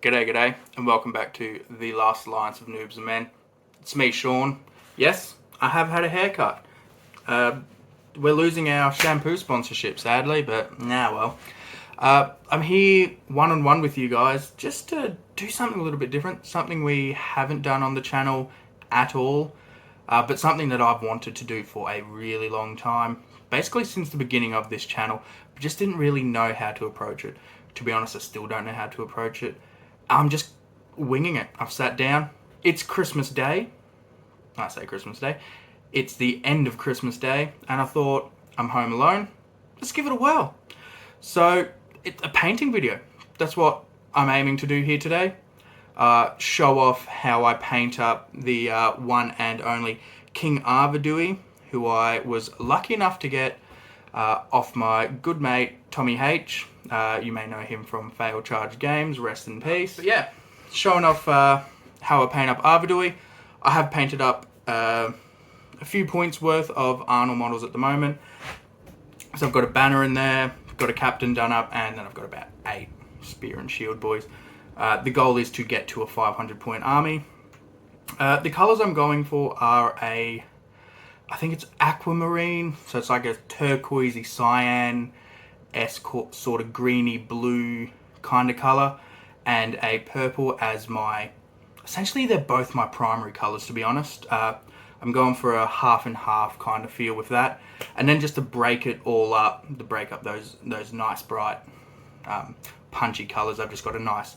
G'day, and welcome back to the Last Alliance of Noobs and Men. It's me, Sean. Yes, I have had a haircut. We're losing our shampoo sponsorship, sadly, but well. I'm here one-on-one with you guys just to do something a little bit different, something we haven't done on the channel at all, but something that I've wanted to do for a really long time. Basically since the beginning of this channel, but just didn't really know how to approach it. To be honest, I still don't know how to approach it. I'm just winging it. I've sat down. It's Christmas Day. I say Christmas Day. It's the end of Christmas Day, and I thought, I'm home alone. Let's give it a whirl. So, it's a painting video. That's what I'm aiming to do here today. Show off how I paint up the one and only King Arvedui, who I was lucky enough to get off my good mate Tommy H. You may know him from Fail Charge Games, rest in peace. But yeah, showing off how I paint up Arvedui. I have painted up a few points worth of Arnold models at the moment. So I've got a banner in there, got a captain done up, and then I've got about 8 spear and shield boys. The goal is to get to a 500 point army. The colours I'm going for are I think it's Aquamarine, so it's like a turquoisey cyan-esque sort of greeny blue kind of colour, and a purple as my, essentially they're both my primary colours, to be honest. I'm going for a half and half kind of feel with that, and then just to break it all up, to break up those nice bright punchy colours, I've just got a nice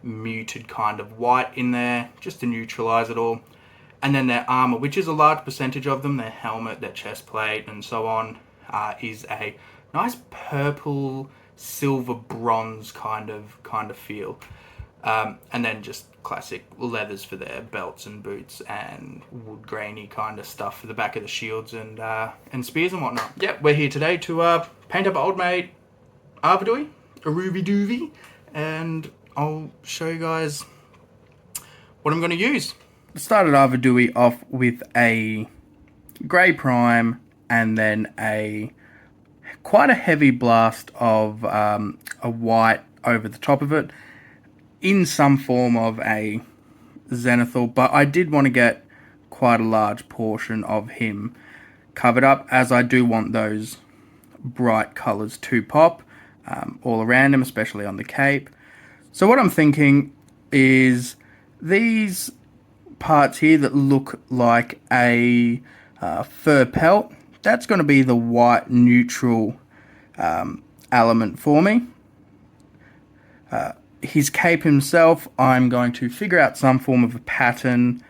muted kind of white in there just to neutralise it all. And then their armour, which is a large percentage of them, their helmet, their chest plate and so on, is a nice purple, silver, bronze kind of feel. And then just classic leathers for their belts and boots, and wood grainy kind of stuff for the back of the shields and spears and whatnot. Yep, we're here today to paint up old mate Arvedui, a Ruby Doovy, and I'll show you guys what I'm going to use. Started Arvedui off with a grey prime and then quite a heavy blast of a white over the top of it in some form of a zenithal, but I did want to get quite a large portion of him covered up, as I do want those bright colours to pop all around him, especially on the cape. So what I'm thinking is these parts here that look like a fur pelt, that's going to be the white neutral element for me. His cape himself, I'm going to figure out some form of a pattern.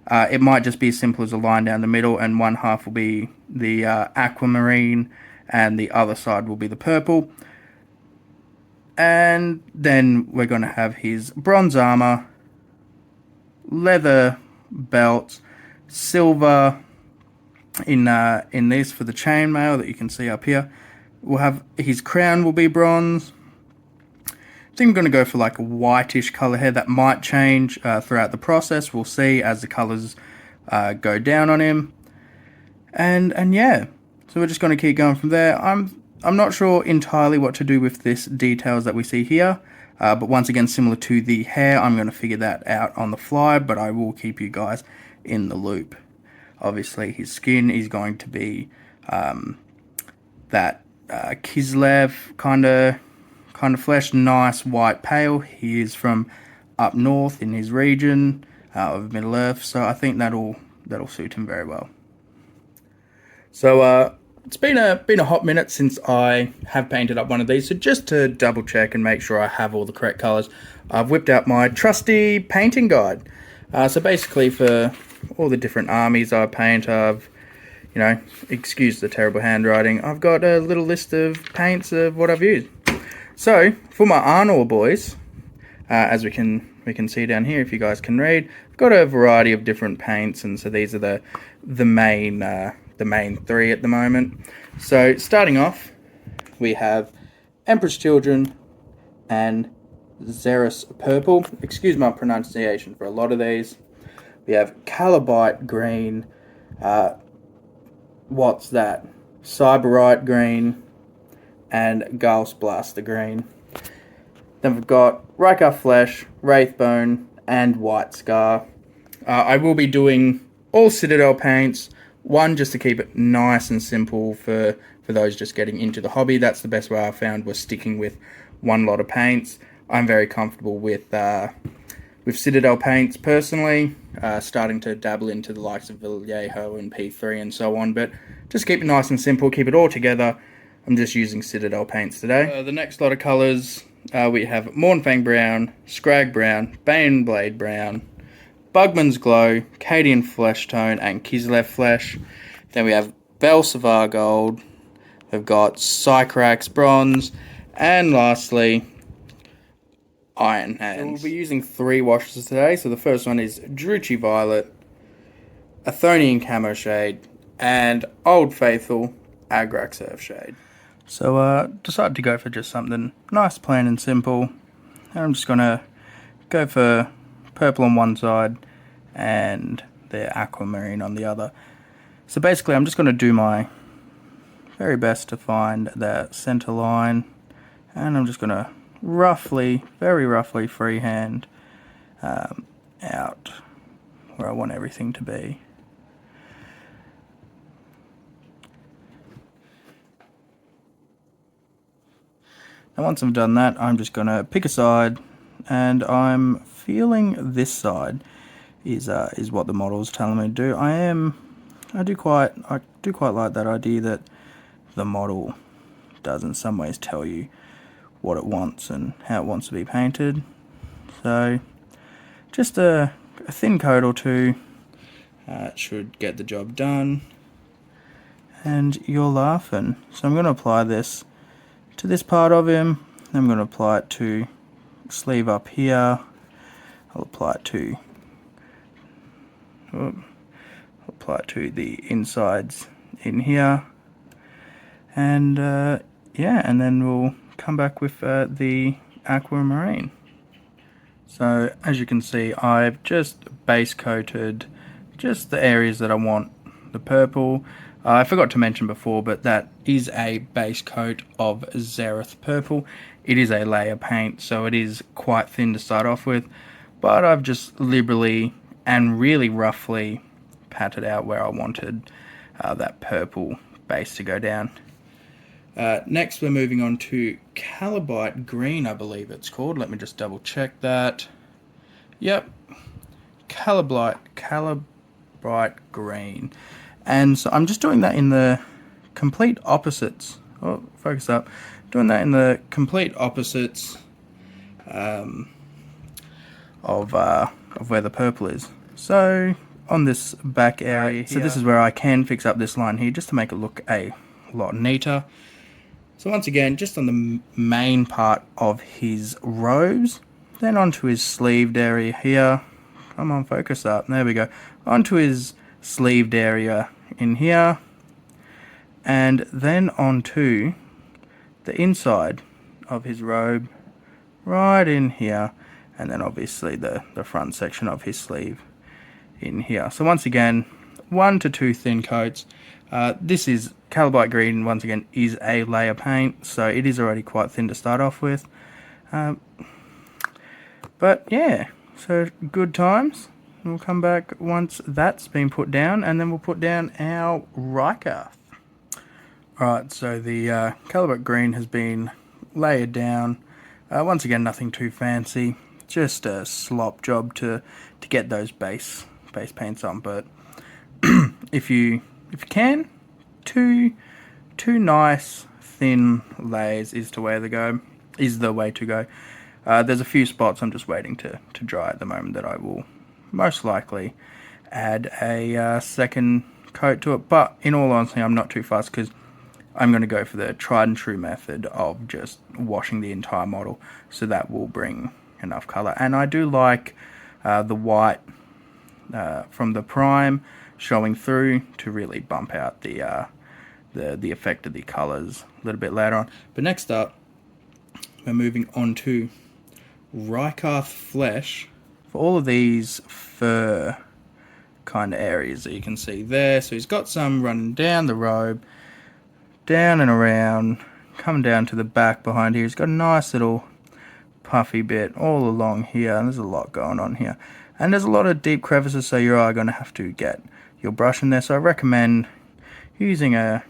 It might just be as simple as a line down the middle, and one half will be the aquamarine and the other side will be the purple. And then we're going to have his bronze armor, leather belt, silver in this for the chainmail that you can see up here. We'll have his crown will be bronze. I think I'm going to go for like a whitish color here. That might change throughout the process. We'll see as the colors go down on him. And yeah, so we're just going to keep going from there. I'm not sure entirely what to do with this details that we see here. But once again, similar to the hair, I'm going to figure that out on the fly, but I will keep you guys in the loop. Obviously, his skin is going to be that Kislev kind of flesh, nice white pale. He is from up north in his region of Middle Earth, so I think that'll suit him very well. So it's been a hot minute since I have painted up one of these, so just to double check and make sure I have all the correct colours, I've whipped out my trusty painting guide. So basically for all the different armies I paint, excuse the terrible handwriting, I've got a little list of paints of what I've used. So for my Arnold boys, as we can see down here, if you guys can read, I've got a variety of different paints, and so these are the main 3 at the moment. So starting off, we have Empress Children and Xeris Purple. Excuse my pronunciation for a lot of these. We have Calibite Green. What's that? Cyberite Green and Gauss Blaster Green. Then we've got Riker Flesh, Wraithbone, and White Scar. I will be doing all Citadel paints, one just to keep it nice and simple for those just getting into the hobby. That's the best way I found, was sticking with one lot of paints. I'm very comfortable with Citadel paints personally, starting to dabble into the likes of Vallejo and P3 and so on, but just keep it nice and simple, keep it all together. I'm just using Citadel paints today. The next lot of colours, we have Mornfang Brown, Scrag Brown, Baneblade Brown, Bugman's Glow, Cadian Flesh Tone, and Kislev Flesh. Then we have Belsavar Gold, we've got Sycorax Bronze, and lastly, Iron Hands. So we'll be using 3 washes today. So the first one is Druchii Violet, Athonian Camo Shade, and Old Faithful Agrax Earth Shade. So decided to go for just something nice, plain and simple. And I'm just going to go for purple on one side and the Aquamarine on the other. So basically I'm just going to do my very best to find the center line, and I'm just going to roughly, very roughly freehand out where I want everything to be. And once I've done that, I'm just going to pick a side, and I'm feeling this side is what the model is telling me to do. I do quite like that idea that the model does in some ways tell you what it wants and how it wants to be painted. So just a thin coat or two should get the job done, and you're laughing. So I'm going to apply this to this part of him. I'm going to apply it to sleeve up here. I'll apply it to the insides in here, and yeah, and then we'll come back with the Aquamarine. So as you can see, I've just base coated just the areas that I want the purple. I forgot to mention before, but that is a base coat of Xerath purple. It is a layer paint, so it is quite thin to start off with, but I've just liberally and really roughly patted out where I wanted that purple base to go down. Next we're moving on to Calibrite Green, I believe it's called. Let me just double check that. Yep, Calibrite Green. And so I'm just doing that in the complete opposites. Oh, focus up. Doing that in the complete opposites of where the purple is. So on this back area, so this is where I can fix up this line here just to make it look a lot neater. So once again, just on the main part of his robes, then onto his sleeved area here. Come on, focus up. There we go. Onto his sleeved area in here, and then onto the inside of his robe right in here, and then obviously the front section of his sleeve in here. So once again, 1 to 2 thin coats. This is Calibrite Green, once again, is a layer paint, so it is already quite thin to start off with. But yeah, so good times. We'll come back once that's been put down, and then we'll put down our Riker. Alright, so the Calibrite Green has been layered down. Once again, nothing too fancy, just a slop job to get those base paints on. But if you can, two nice thin layers is the way to go. There's a few spots I'm just waiting to dry at the moment that I will most likely add a second coat to it, but in all honesty I'm not too fussed, because I'm going to go for the tried and true method of just washing the entire model, so that will bring enough colour. And I do like the white from the prime showing through to really bump out the effect of the colours a little bit later on. But next up, we're moving on to Riker Flesh. For all of these fur kind of areas that you can see there, so he's got some running down the robe, down and around, coming down to the back behind here. He's got a nice little puffy bit all along here, and there's a lot going on here. And there's a lot of deep crevices, so you are going to have to get your brush in there. So I recommend using a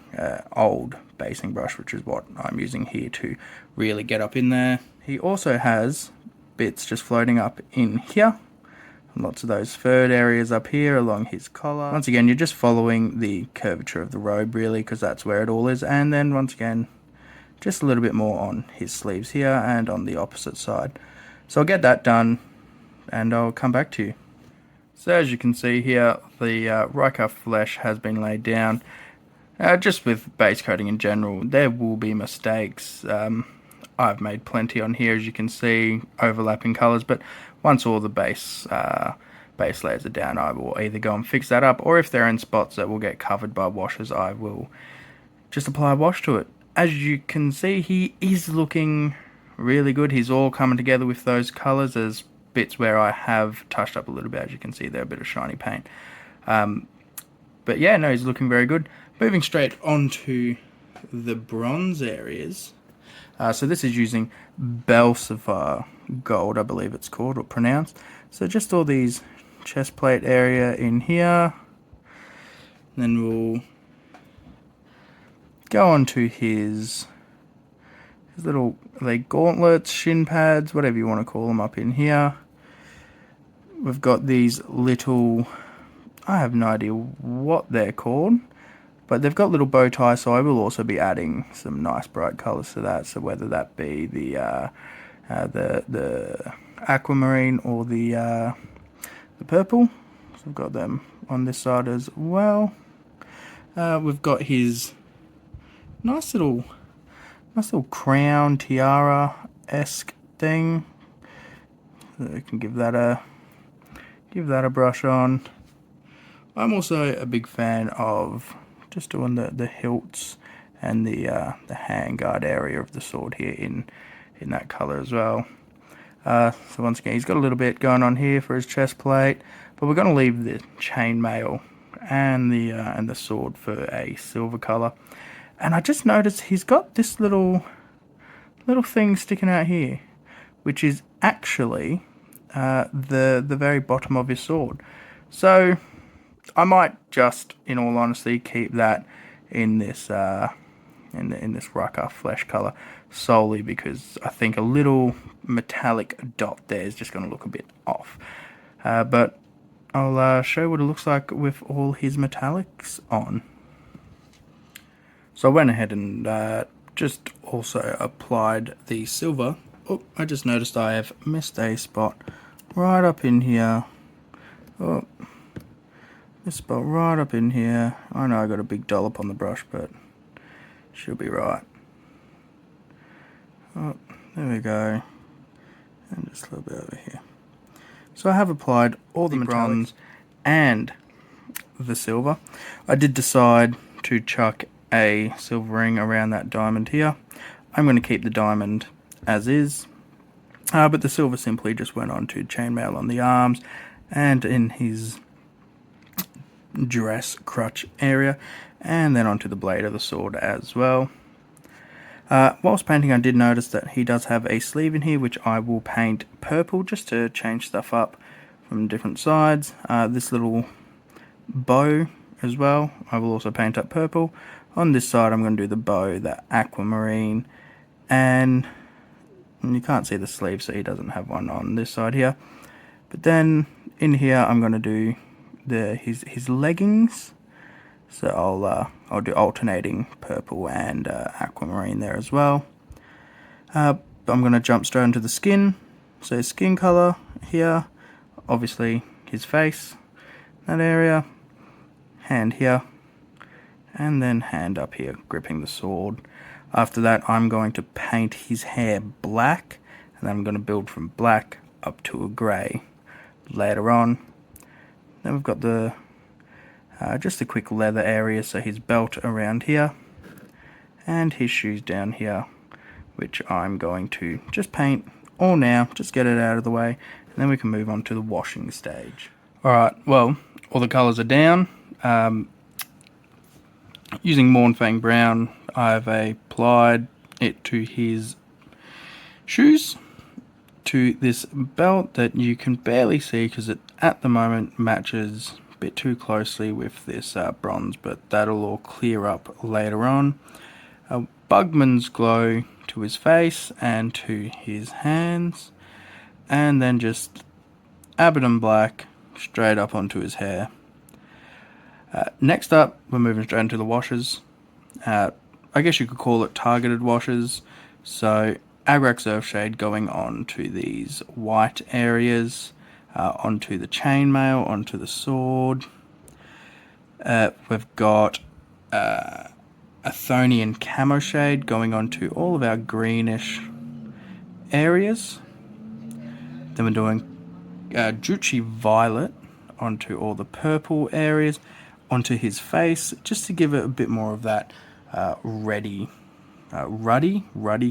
old basing brush, which is what I'm using here to really get up in there. He also has bits just floating up in here. Lots of those furred areas up here along his collar. Once again, you're just following the curvature of the robe really, because that's where it all is. And then once again, just a little bit more on his sleeves here and on the opposite side. So I'll get that done and I'll come back to you. So as you can see here, the Riker Flesh has been laid down. Just with base coating in general, there will be mistakes. I've made plenty on here, as you can see, overlapping colours, but once all the base layers are down, I will either go and fix that up, or if they're in spots that will get covered by washes, I will just apply a wash to it. As you can see, he is looking really good. He's all coming together with those colours. There's bits where I have touched up a little bit, as you can see there, a bit of shiny paint. But yeah, no, he's looking very good. Moving straight on to the bronze areas. So this is using Belsivar Gold, I believe it's called, or pronounced. So just all these chest plate area in here. Then we'll go on to his little gauntlets, shin pads, whatever you want to call them, up in here. We've got these little, I have no idea what they're called, but they've got little bow ties, so I will also be adding some nice bright colours to that. So whether that be the Aquamarine or the purple. So I've got them on this side as well. We've got his nice little crown tiara-esque thing. So we can give that a brush on. I'm also a big fan of just doing the hilts and the handguard area of the sword here in that colour as well. So once again, he's got a little bit going on here for his chest plate, but we're going to leave the chainmail and the sword for a silver colour. And I just noticed he's got this little thing sticking out here, which is actually the very bottom of his sword. So I might just, in all honesty, keep that in this in this Riker Flesh colour, solely because I think a little metallic dot there is just going to look a bit off. But I'll show what it looks like with all his metallics on. So I went ahead and just also applied the silver. Oh, I just noticed I have missed a spot right up in here. Oh, this spot right up in here. I know I got a big dollop on the brush, but should be right. Oh, there we go. And just a little bit over here. So I have applied all the bronze and the silver. I did decide to chuck a silver ring around that diamond here. I'm going to keep the diamond as is, but the silver simply just went on to chainmail on the arms and in his dress crutch area, and then onto the blade of the sword as well. Whilst painting, I did notice that he does have a sleeve in here, which I will paint purple just to change stuff up from different sides. This little bow as well, I will also paint up purple. On this side, I'm going to do the bow, the Aquamarine, and you can't see the sleeve, so he doesn't have one on this side here. But then in here, I'm going to do his leggings. So I'll do alternating purple and Aquamarine there as well. I'm going to jump straight into the skin. So skin color here, obviously his face, that area, hand here, and then hand up here gripping the sword. After that, I'm going to paint his hair black, and then I'm going to build from black up to a grey later on. Then we've got the just a quick leather area, so his belt around here and his shoes down here, which I'm going to just paint all now, just get it out of the way, and then we can move on to the washing stage. Alright, well, all the colours are down. Using Mornfang Brown, I've applied it to his shoes, to this belt that you can barely see because it at the moment matches a bit too closely with this bronze, but that'll all clear up later on. Bugman's glow to his face and to his hands, and then just Abaddon black straight up onto his hair. Next up, we're moving straight into the washes. I guess you could call it targeted washes. So Agrax Earthshade going on to these white areas, onto the chainmail, onto the sword. We've got Athonian Camo Shade going on to all of our greenish areas. Then we're doing Druchii Violet onto all the purple areas, onto his face, just to give it a bit more of that ruddy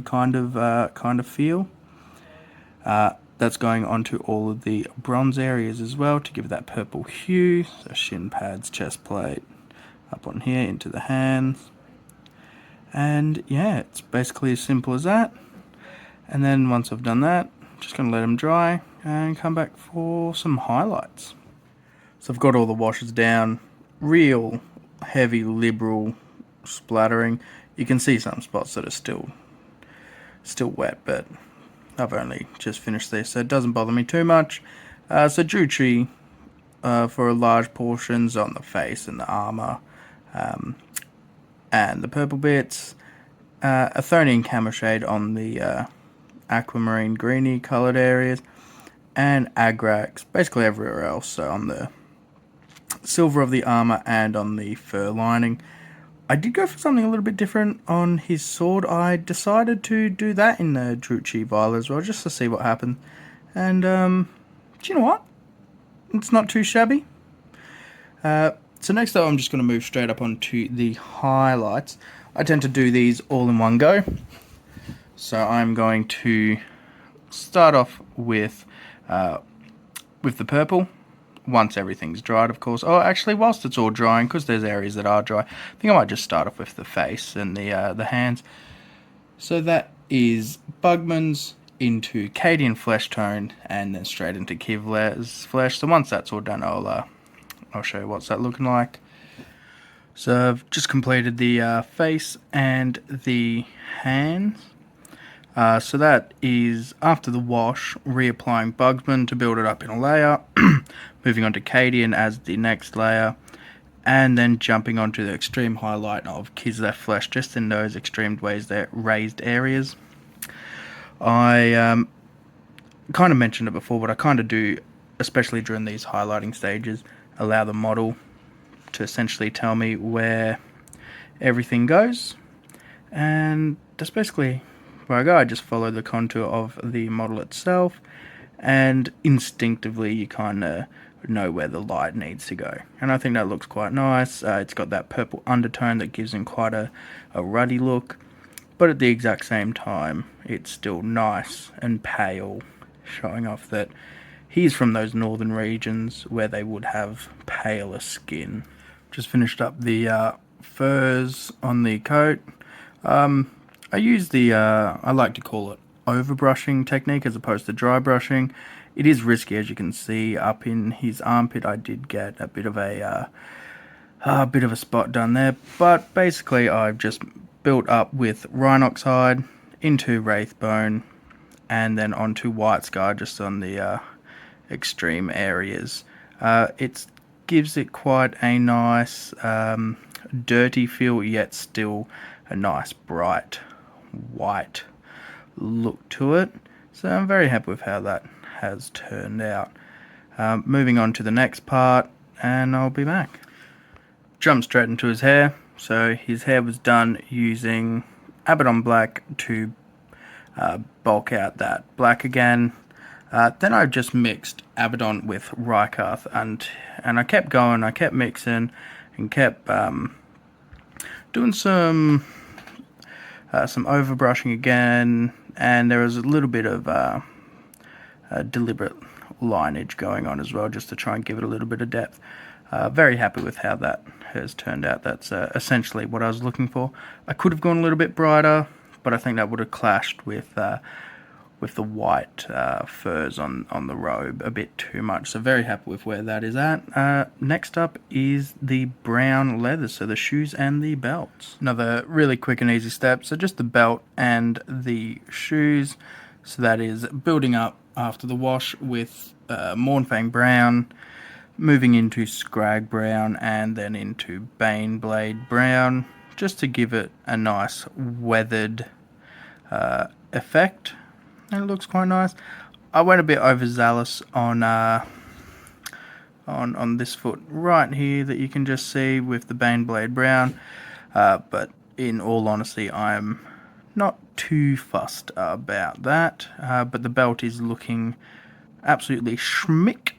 kind of feel. That's going onto all of the bronze areas as well to give that purple hue. So shin pads, chest plate, up on here into the hands. And yeah, it's basically as simple as that. And then once I've done that, I'm just going to let them dry and come back for some highlights. So I've got all the washes down, real heavy liberal splattering. You can see some spots that are still wet, but I've only just finished this, so it doesn't bother me too much. So Druchii for large portions on the face and the armor, and the purple bits. Athonian Camo Shade on the Aquamarine greeny coloured areas, and Agrax basically everywhere else, so on the silver of the armor and on the fur lining. I did go for something a little bit different on his sword. I decided to do that in the Druchii Violet as well, just to see what happened. And do you know what? It's not too shabby. So next up, I'm just going to move straight up onto the highlights. I tend to do these all in one go. So I'm going to start off with the purple. Once everything's dried, of course. Oh, actually, whilst it's all drying, because there's areas that are dry, I think I might just start off with the face and the hands. So that is Bugman's into Cadian Flesh Tone, and then straight into Kevlar's Flesh. So once that's all done, I'll show you what's that looking like. So I've just completed the face and the hands. So that is, after the wash, reapplying Bugman to build it up in a layer, moving on to Cadian as the next layer, and then jumping onto the extreme highlight of Kevlar's Flesh, just in those extreme ways, there raised areas. I kind of mentioned it before, but I kind of do, especially during these highlighting stages, allow the model to essentially tell me where everything goes, and that's basically where I go. I just follow the contour of the model itself, and instinctively you kind of know where the light needs to go, and I think that looks quite nice. It's got that purple undertone that gives him quite a ruddy look, but at the exact same time it's still nice and pale, showing off that he's from those northern regions where they would have paler skin. Just finished up the furs on the coat. I use the, I like to call it overbrushing technique as opposed to dry brushing. It is risky, as you can see up in his armpit. I did get a bit of a spot done there, but basically I've just built up with Rhinoxide into Wraithbone, and then onto White Scar just on the extreme areas. It gives it quite a nice dirty feel, yet still a nice bright white look to it. So I'm very happy with how that has turned out. Moving on to the next part, and I'll be back. Jump straight into his hair. So his hair was done using Abaddon Black to bulk out that black again. Then I just mixed Abaddon with Riker, and I kept going, I kept mixing, and kept doing some overbrushing again, and there was a little bit of deliberate lineage going on as well, just to try and give it a little bit of depth. Very happy with how that has turned out. That's essentially what I was looking for. I could have gone a little bit brighter, but I think that would have clashed with with the white furs on the robe a bit too much. So very happy with where that is at. Next up is the brown leather, so the shoes and the belts. Another really quick and easy step, so just the belt and the shoes. So that is building up after the wash with Mornfang brown, moving into Scrag brown, and then into Baneblade brown, just to give it a nice weathered effect. And it looks quite nice. I went a bit overzealous on this foot right here that you can just see with the Baneblade brown, but in all honesty, I'm not too fussed about that. But the belt is looking absolutely schmick,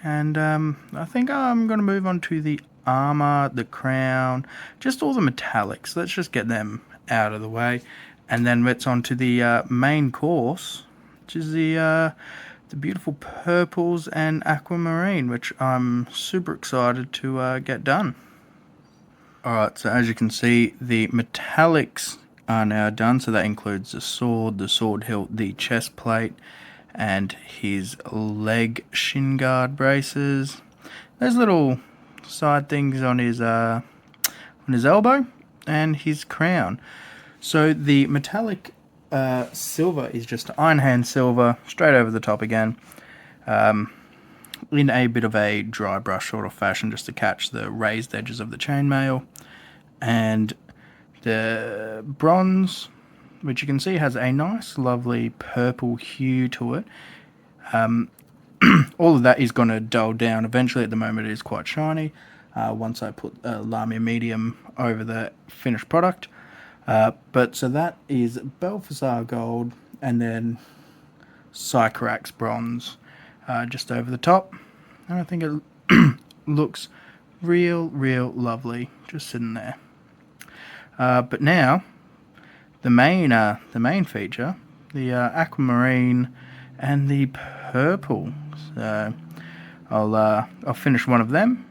and I think I'm going to move on to the armor, the crown, just all the metallics. Let's just get them out of the way, and then it's on to the main course, which is the beautiful purples and aquamarine, which I'm super excited to get done. Alright, so as you can see, the metallics are now done, so that includes the sword hilt, the chest plate, and his leg shin guard braces. There's little side things on his elbow and his crown. So the metallic silver is just iron hand silver, straight over the top again, in a bit of a dry brush sort of fashion, just to catch the raised edges of the chainmail. And the bronze, which you can see has a nice lovely purple hue to it. All of that is going to dull down eventually. At the moment it is quite shiny, once I put Lamia medium over the finished product. But so that is Belfazar gold, and then Sycorax bronze just over the top. And I think it looks real lovely just sitting there. But now the main feature, the aquamarine and the purple. So I'll finish one of them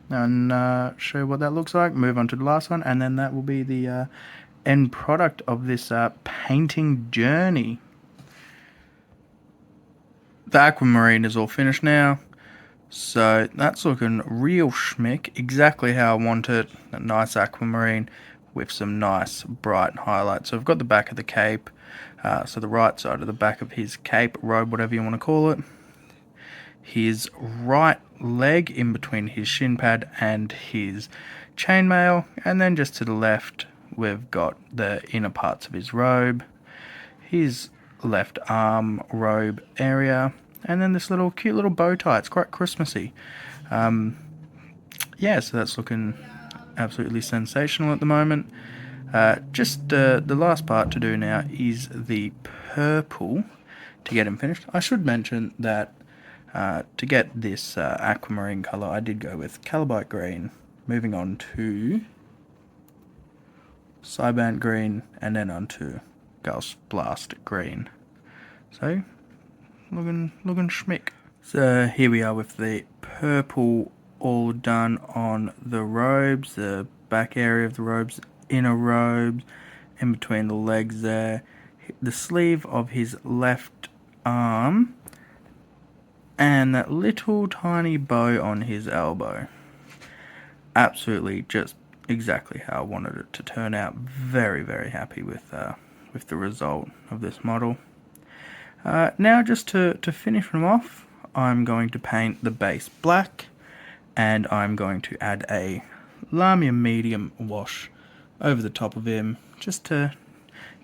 and show you what that looks like. Move on to the last one, and then that will be the end product of this painting journey. The aquamarine is all finished now, so that's looking real schmick, exactly how I want it. A nice aquamarine with some nice bright highlights. So I've got the back of the cape, so the right side of the back of his cape, robe, whatever you want to call it. His right leg in between his shin pad and his chainmail, and then just to the left we've got the inner parts of his robe, his left arm robe area, and then this little cute little bow tie. It's quite Christmassy. Yeah, so that's looking absolutely sensational at the moment. Just the last part to do now is the purple to get him finished. I should mention that to get this aquamarine colour, I did go with Calibite green, moving on to Cybant green, and then on to Gauss Blast green. So looking schmick. So here we are with the purple all done on the robes, the back area of the robes, inner robes, in between the legs there, the sleeve of his left arm, and that little tiny bow on his elbow. Absolutely just exactly how I wanted it to turn out. Very happy with the result of this model. Now just to finish him off, I'm going to paint the base black, and I'm going to add a Lamia medium wash over the top of him, just to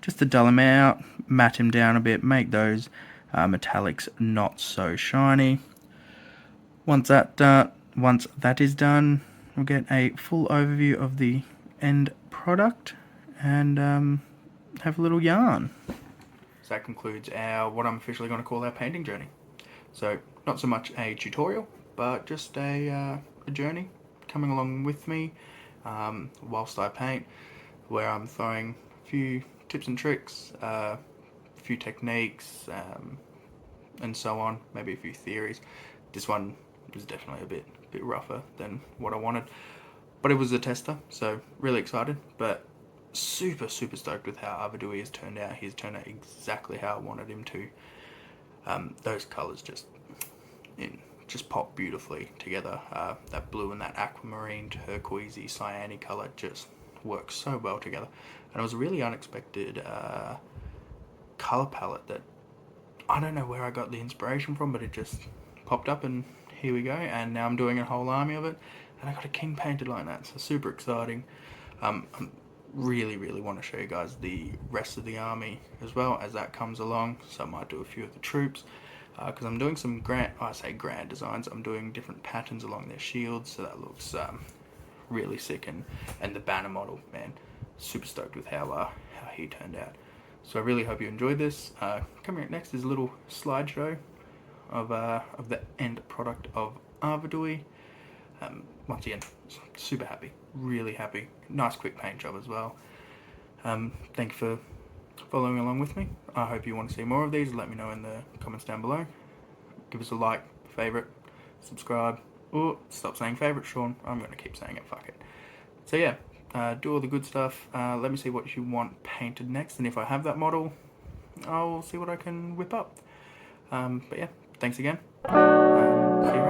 dull him out, matte him down a bit, make those metallics not so shiny. Once that is done, we'll get a full overview of the end product and have a little yarn. So that concludes what I'm officially going to call our painting journey. So not so much a tutorial, but just a journey coming along with me whilst I paint, where I'm throwing a few tips and tricks, a few techniques, and so on, maybe a few theories. This one was definitely a bit rougher than what I wanted, but it was a tester, so really excited. But super stoked with how Arvedui has turned out. He's turned out exactly how I wanted him to. Those colours just pop beautifully together. That blue and that aquamarine, turquoisey, cyany colour just works so well together. And it was a really unexpected colour palette that I don't know where I got the inspiration from, but it just popped up and here we go. And now I'm doing a whole army of it, and I got a king painted like that, so super exciting. I really want to show you guys the rest of the army as well as that comes along. So I might do a few of the troops because I'm doing some grand designs. I'm doing different patterns along their shields, so that looks really sick. And the banner model, man, super stoked with how he turned out. So I really hope you enjoyed this. Coming up next is a little slideshow of the end product of Arvedui. Once again, super happy, really happy. Nice quick paint job as well. Thank you for following along with me. I hope you want to see more of these. Let me know in the comments down below. Give us a like, favourite, subscribe. Oh, stop saying favourite, Sean. I'm going to keep saying it, fuck it. So yeah, do all the good stuff. Let me see what you want painted next, and if I have that model, I'll see what I can whip up. But yeah, thanks again. See you around.